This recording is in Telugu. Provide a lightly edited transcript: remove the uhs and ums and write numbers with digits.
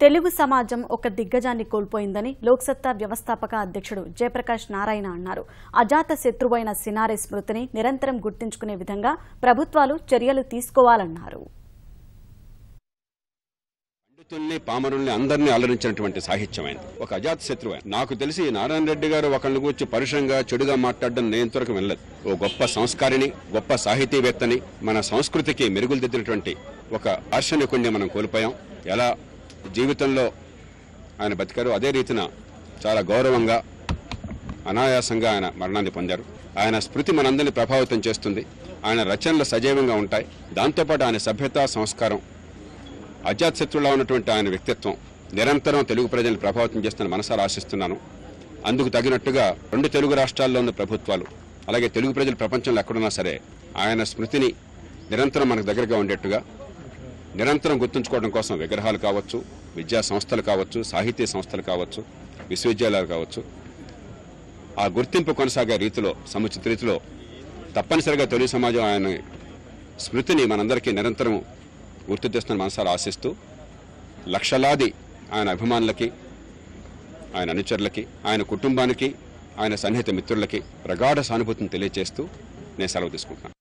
తెలుగు సమాజం ఒక దిగ్గజాన్ని కోల్పోయిందని లోక్సత్తా వ్యవస్థాపక అధ్యక్షుడు జయప్రకాష్ నారాయణ అన్నారు. అజాత శత్రువైన సినారె స్మృతిని నిరంతరం గుర్తుంచుకునే విధంగా ప్రభుత్వాలు చర్యలు తీసుకోవాలన్నారు. పండితుల్ని పామరుల్ని అందరినీ అలరించినటువంటి సాహిత్యం ఆయన ఒక అజాత శత్రువు. నాకు తెలిసి నారాయణ రెడ్డి గారు ఒకళ్ళని గురించి పరుషంగా చెడుగా మాట్లాడడం నేను ఇంతవరకు వినలేదు. ఓ గొప్ప సంస్కారిని, గొప్ప సాహితీవేత్తని, మన సంస్కృతికి మెరుగులు దిద్దినటువంటి ఒక దార్శనికుణ్ణి మనం కోల్పోయాం. ఎలా జీవితంలో ఆయన బతికారు అదే రీతిన చాలా గౌరవంగా అనాయాసంగా ఆయన మరణాన్ని పొందారు. ఆయన స్మృతి మనందరినీ ప్రభావితం చేస్తుంది. ఆయన రచనలు సజీవంగా ఉంటాయి. దాంతోపాటు ఆయన సభ్యత, సంస్కారం, అజాతశత్రువులా ఉన్నటువంటి ఆయన వ్యక్తిత్వం నిరంతరం తెలుగు ప్రజల్ని ప్రభావితం చేస్తున్న మనసారా ఆశిస్తున్నాను. అందుకు తగినట్టుగా 2 తెలుగు రాష్ట్రాల్లో ఉన్న ప్రభుత్వాలు, అలాగే తెలుగు ప్రజలు ప్రపంచంలో ఎక్కడున్నా సరే ఆయన స్మృతిని నిరంతరం మనకు దగ్గరగా ఉండేట్టుగా నిరంతరం గుర్తుంచుకోవడం కోసం విగ్రహాలు కావచ్చు, విద్యా సంస్థలు కావచ్చు, సాహితీ సంస్థలు కావచ్చు, విశ్వవిద్యాలయాలు కావచ్చు, ఆ గుర్తింపు కొనసాగే రీతిలో, సముచిత రీతిలో తప్పనిసరిగా తెలుగు సమాజం ఆయన స్మృతిని మనందరికీ నిరంతరం గుర్తు తెస్తున్న మనసారా ఆశిస్తూ లక్షలాది ఆయన అభిమానులకి, ఆయన అనుచరులకి, ఆయన కుటుంబానికి, ఆయన సన్నిహిత మిత్రులకి ప్రగాఢ సానుభూతిని తెలియజేస్తూ నేను సెలవు తీసుకుంటున్నాను.